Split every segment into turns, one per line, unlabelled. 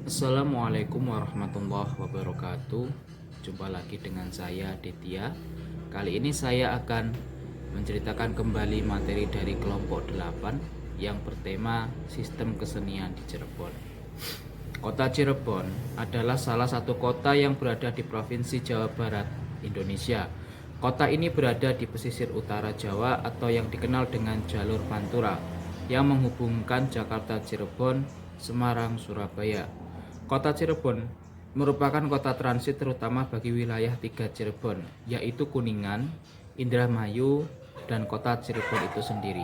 Assalamualaikum warahmatullahi wabarakatuh. Jumpa lagi dengan saya Ditya. Kali ini saya akan menceritakan kembali materi dari kelompok 8 yang bertema Sistem Kesenian di Cirebon. Kota Cirebon adalah salah satu kota yang berada di Provinsi Jawa Barat, Indonesia. Kota ini berada di pesisir utara Jawa atau yang dikenal dengan Jalur Pantura yang menghubungkan Jakarta, Cirebon, Semarang, Surabaya. Kota Cirebon merupakan kota transit terutama bagi wilayah 3 Cirebon, yaitu Kuningan, Indramayu, dan kota Cirebon itu sendiri.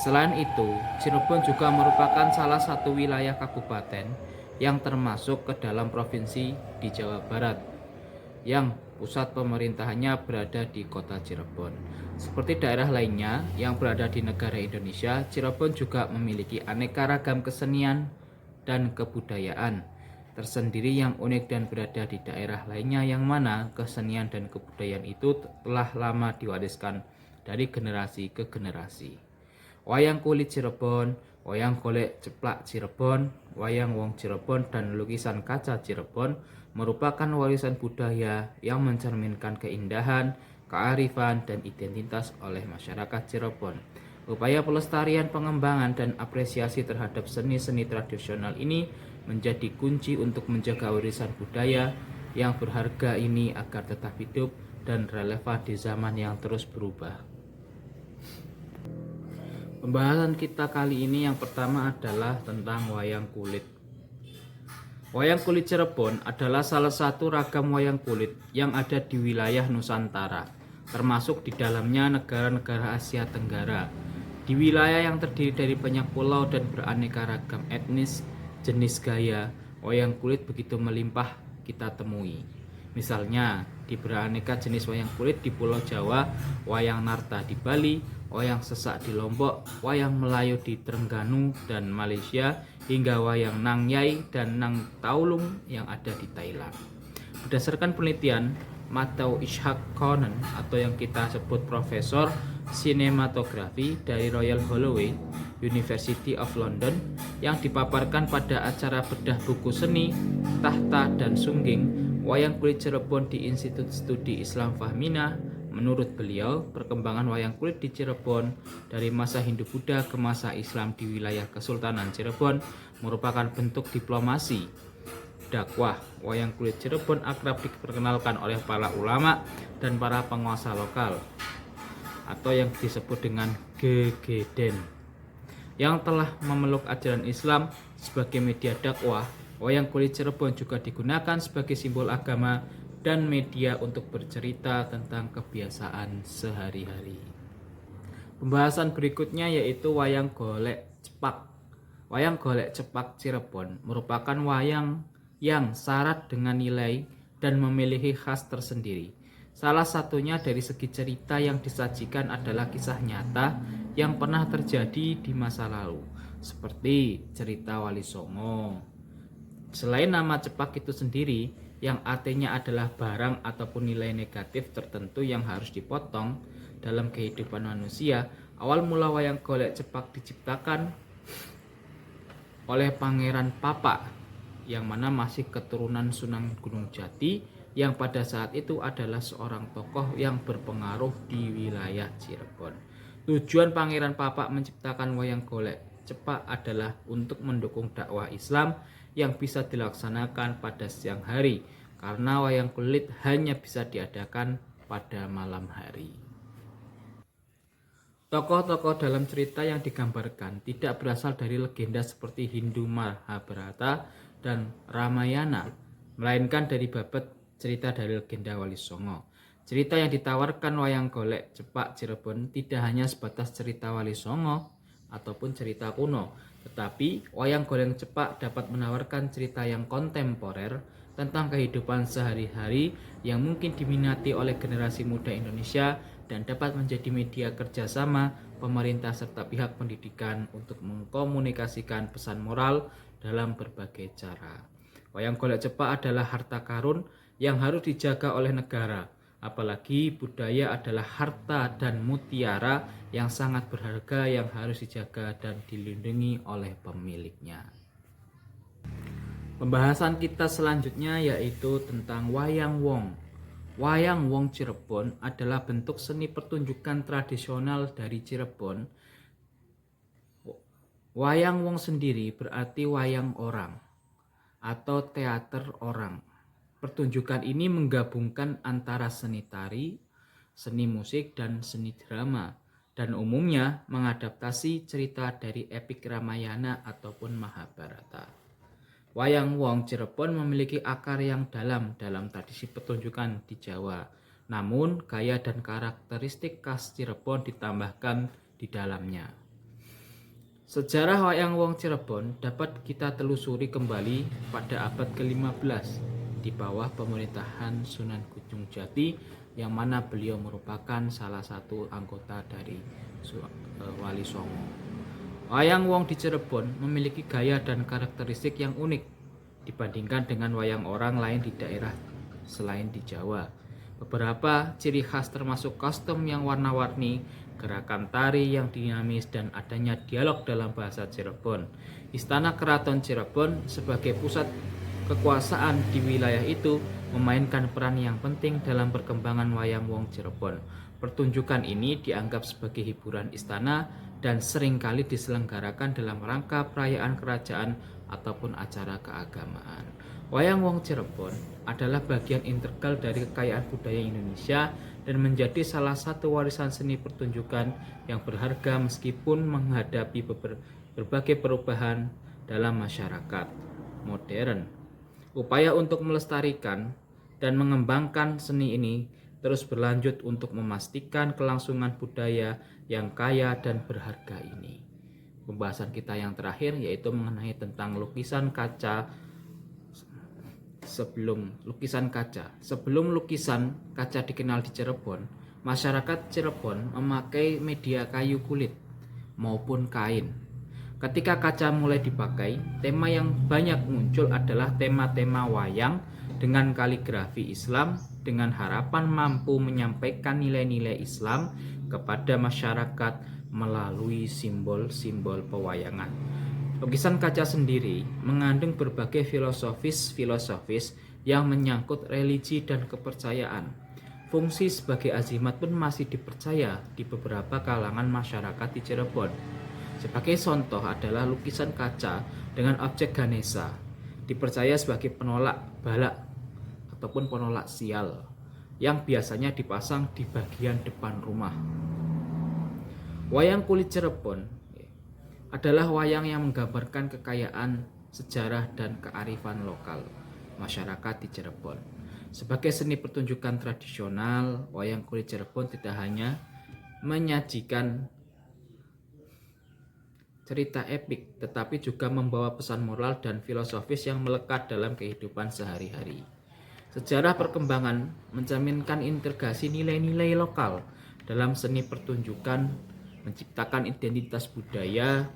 Selain itu, Cirebon juga merupakan salah satu wilayah kabupaten yang termasuk ke dalam provinsi di Jawa Barat, yang pusat pemerintahannya berada di kota Cirebon. Seperti daerah lainnya yang berada di negara Indonesia, Cirebon juga memiliki aneka ragam kesenian dan kebudayaan tersendiri yang unik dan berada di daerah lainnya, yang mana kesenian dan kebudayaan itu telah lama diwariskan dari generasi ke generasi. Wayang kulit Cirebon, wayang golek ceplak Cirebon, wayang wong Cirebon, dan lukisan kaca Cirebon merupakan warisan budaya yang mencerminkan keindahan, kearifan, dan identitas oleh masyarakat Cirebon. Upaya pelestarian, pengembangan, dan apresiasi terhadap seni-seni tradisional ini menjadi kunci untuk menjaga warisan budaya yang berharga ini agar tetap hidup dan relevan di zaman yang terus berubah. Pembahasan kita kali ini yang pertama adalah tentang wayang kulit. Wayang kulit Cirebon adalah salah satu ragam wayang kulit yang ada di wilayah Nusantara, termasuk di dalamnya negara-negara Asia Tenggara. Di wilayah yang terdiri dari banyak pulau dan beraneka ragam etnis, jenis gaya wayang kulit begitu melimpah kita temui. Misalnya, di beraneka jenis wayang kulit di Pulau Jawa, wayang Narta di Bali, wayang Sesak di Lombok, wayang Melayu di Terengganu dan Malaysia, hingga wayang Nang Yai dan Nang Taulung yang ada di Thailand. Berdasarkan penelitian Matthew Ishak Conan atau yang kita sebut Profesor Sinematografi dari Royal Holloway University of London yang dipaparkan pada acara bedah buku seni Tahta dan Sungging Wayang Kulit Cirebon di Institut Studi Islam Fahmina, menurut beliau perkembangan wayang kulit di Cirebon dari masa Hindu-Buddha ke masa Islam di wilayah Kesultanan Cirebon merupakan bentuk diplomasi dakwah. Wayang kulit Cirebon akrab diperkenalkan oleh para ulama dan para penguasa lokal atau yang disebut dengan Gegeden yang telah memeluk ajaran Islam sebagai media dakwah. Wayang kulit Cirebon juga digunakan sebagai simbol agama dan media untuk bercerita tentang kebiasaan sehari-hari. Pembahasan berikutnya yaitu wayang golek cepak. Wayang golek cepak Cirebon merupakan wayang yang syarat dengan nilai dan memiliki khas tersendiri. Salah satunya dari segi cerita yang disajikan adalah kisah nyata yang pernah terjadi di masa lalu, seperti cerita Wali Songo. Selain nama cepak itu sendiri, yang artinya adalah barang ataupun nilai negatif tertentu yang harus dipotong dalam kehidupan manusia, awal mula wayang golek cepak diciptakan oleh Pangeran Papa, yang mana masih keturunan Sunan Gunung Jati, yang pada saat itu adalah seorang tokoh yang berpengaruh di wilayah Cirebon. Tujuan Pangeran Papa menciptakan wayang golek cepak adalah untuk mendukung dakwah Islam yang bisa dilaksanakan pada siang hari, karena wayang kulit hanya bisa diadakan pada malam hari. Tokoh-tokoh dalam cerita yang digambarkan tidak berasal dari legenda seperti Hindu Mahabharata dan Ramayana, melainkan dari babat cerita dari legenda Wali Songo. Cerita yang ditawarkan wayang golek cepak Cirebon tidak hanya sebatas cerita Wali Songo ataupun cerita kuno, tetapi wayang golek cepak dapat menawarkan cerita yang kontemporer tentang kehidupan sehari-hari yang mungkin diminati oleh generasi muda Indonesia dan dapat menjadi media kerjasama pemerintah serta pihak pendidikan untuk mengkomunikasikan pesan moral dalam berbagai cara. Wayang golek cepak adalah harta karun yang harus dijaga oleh negara, apalagi budaya adalah harta dan mutiara yang sangat berharga yang harus dijaga dan dilindungi oleh pemiliknya. Pembahasan kita selanjutnya yaitu tentang wayang wong. Wayang wong Cirebon adalah bentuk seni pertunjukan tradisional dari Cirebon. Wayang wong sendiri berarti wayang orang atau teater orang. Pertunjukan ini menggabungkan antara seni tari, seni musik, dan seni drama, dan umumnya mengadaptasi cerita dari epik Ramayana ataupun Mahabharata. Wayang wong Cirebon memiliki akar yang dalam tradisi pertunjukan di Jawa. Namun, gaya dan karakteristik khas Cirebon ditambahkan di dalamnya. Sejarah wayang wong Cirebon dapat kita telusuri kembali pada abad ke-15 di bawah pemerintahan Sunan Gunung Jati, yang mana beliau merupakan salah satu anggota dari Wali Songo. Wayang wong di Cirebon memiliki gaya dan karakteristik yang unik dibandingkan dengan wayang orang lain di daerah selain di Jawa. Beberapa ciri khas termasuk kostum yang warna-warni, gerakan tari yang dinamis, dan adanya dialog dalam bahasa Cirebon. Istana Keraton Cirebon sebagai pusat kekuasaan di wilayah itu memainkan peran yang penting dalam perkembangan wayang wong Cirebon. Pertunjukan ini dianggap sebagai hiburan istana dan seringkali diselenggarakan dalam rangka perayaan kerajaan ataupun acara keagamaan. Wayang wong Cirebon adalah bagian integral dari kekayaan budaya Indonesia dan menjadi salah satu warisan seni pertunjukan yang berharga meskipun menghadapi berbagai perubahan dalam masyarakat modern. Upaya untuk melestarikan dan mengembangkan seni ini terus berlanjut untuk memastikan kelangsungan budaya yang kaya dan berharga ini. Pembahasan kita yang terakhir yaitu mengenai tentang lukisan kaca. Sebelum lukisan kaca dikenal di Cirebon, masyarakat Cirebon memakai media kayu kulit maupun kain. Ketika kaca mulai dipakai, tema yang banyak muncul adalah tema-tema wayang dengan kaligrafi Islam, dengan harapan mampu menyampaikan nilai-nilai Islam kepada masyarakat melalui simbol-simbol pewayangan. Lukisan kaca sendiri mengandung berbagai filosofis yang menyangkut religi dan kepercayaan. Fungsi sebagai azimat pun masih dipercaya di beberapa kalangan masyarakat di Cirebon. Sebagai contoh adalah lukisan kaca dengan objek Ganesha, dipercaya sebagai penolak balak ataupun penolak sial, yang biasanya dipasang di bagian depan rumah. Wayang kulit Cirebon adalah wayang yang menggambarkan kekayaan, sejarah, dan kearifan lokal masyarakat di Cirebon. Sebagai seni pertunjukan tradisional, wayang kulit Cirebon tidak hanya menyajikan cerita epik, tetapi juga membawa pesan moral dan filosofis yang melekat dalam kehidupan sehari-hari. Sejarah perkembangan mencerminkan integrasi nilai-nilai lokal dalam seni pertunjukan, menciptakan identitas budaya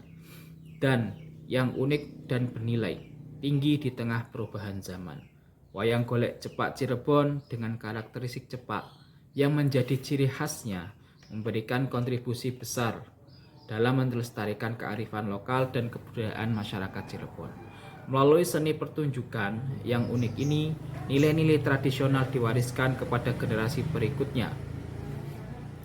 dan yang unik dan bernilai tinggi di tengah perubahan zaman. Wayang golek cepak Cirebon dengan karakteristik cepak yang menjadi ciri khasnya memberikan kontribusi besar dalam melestarikan kearifan lokal dan kebudayaan masyarakat Cirebon. Melalui seni pertunjukan yang unik ini, nilai-nilai tradisional diwariskan kepada generasi berikutnya,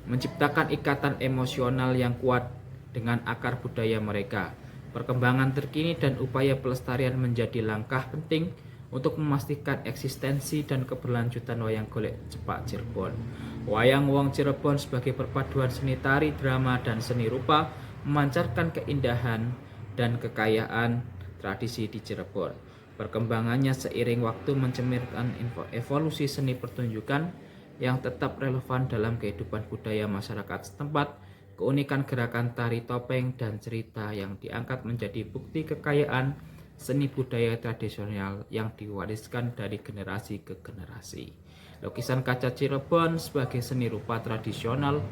menciptakan ikatan emosional yang kuat dengan akar budaya mereka. Perkembangan terkini dan upaya pelestarian menjadi langkah penting untuk memastikan eksistensi dan keberlanjutan wayang golek cepak Cirebon. Wayang wong Cirebon sebagai perpaduan seni tari, drama, dan seni rupa memancarkan keindahan dan kekayaan tradisi di Cirebon. Perkembangannya seiring waktu mencerminkan evolusi seni pertunjukan yang tetap relevan dalam kehidupan budaya masyarakat setempat. Keunikan gerakan tari topeng dan cerita yang diangkat menjadi bukti kekayaan seni budaya tradisional yang diwariskan dari generasi ke generasi. Lukisan kaca Cirebon sebagai seni rupa tradisional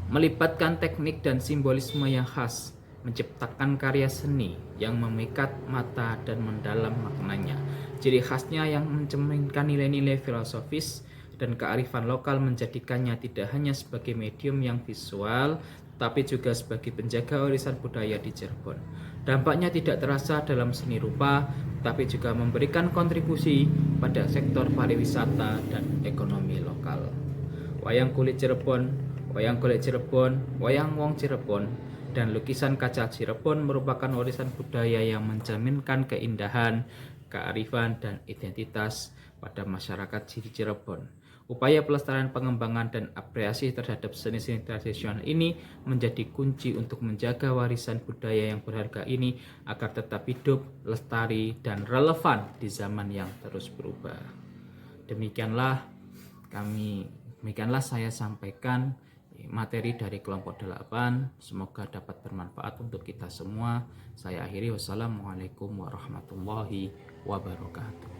melibatkan teknik dan simbolisme yang khas, menciptakan karya seni yang memikat mata dan mendalam maknanya. Ciri khasnya yang mencerminkan nilai-nilai filosofis dan kearifan lokal menjadikannya tidak hanya sebagai medium yang visual, tapi juga sebagai penjaga warisan budaya di Cirebon. Dampaknya tidak terasa dalam seni rupa, tapi juga memberikan kontribusi pada sektor pariwisata dan ekonomi lokal. Wayang kulit Cirebon, wayang wong Cirebon, dan lukisan kaca Cirebon merupakan warisan budaya yang mencerminkan keindahan, kearifan, dan identitas pada masyarakat Cirebon. Upaya pelestarian, pengembangan, dan apresiasi terhadap seni-seni tradisional ini menjadi kunci untuk menjaga warisan budaya yang berharga ini agar tetap hidup, lestari, dan relevan di zaman yang terus berubah. Demikianlah saya sampaikan materi dari kelompok 8. Semoga dapat bermanfaat untuk kita semua. Saya akhiri, wassalamualaikum warahmatullahi wabarakatuh.